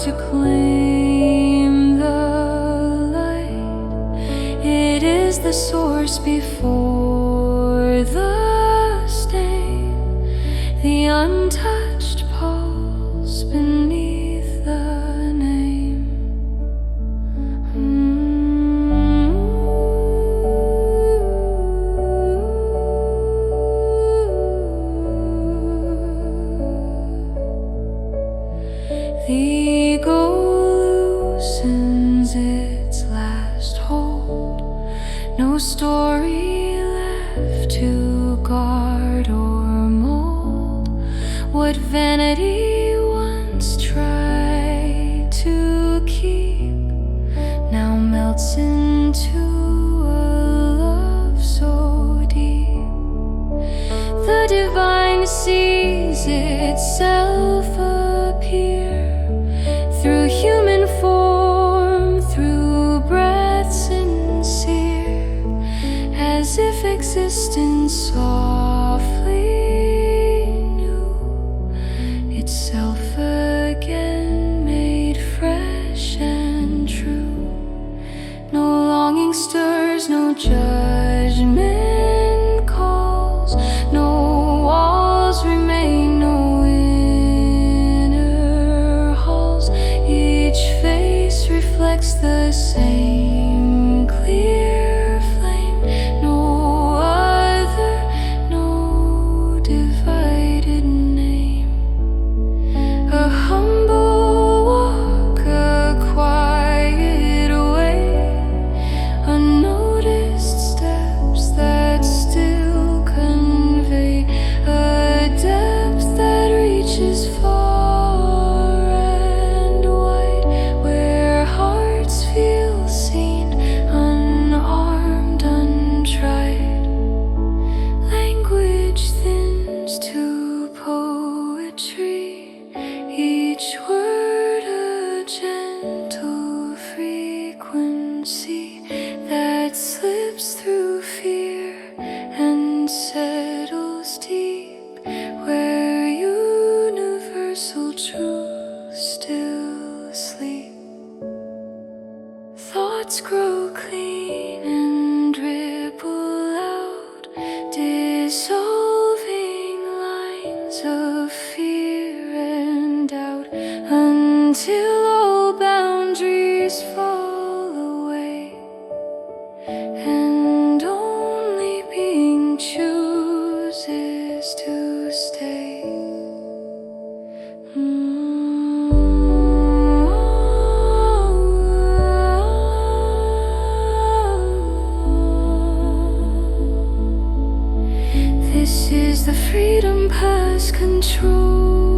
to claim the light. It is the source before the stain, the untouched pulse beneath the name. The ego loosens its last hold, no story left to guard or mold. What vanity once tried to keep now melts into a love so deep. The divine sees itself appear through human form, through breath sincere, as if existence softly knew itself again, made fresh and true. No longing stirs, no judgment calls, no walls remain, no inner halls. Each face reflects the same clear flame, no other, no divided name. A humble walk, a quiet way, unnoticed steps that still convey a depth that reaches far and wide, where hearts feel seen, unarmed, untried. Language thins to poetry, each word a gentle frequency that slips through fear and settles deep, where universal truths still sleep. Thoughts grow clean and ripple out, dissolving lines of fear and doubt, until all boundaries fall away, and only being chooses to stay. This is the freedom past control.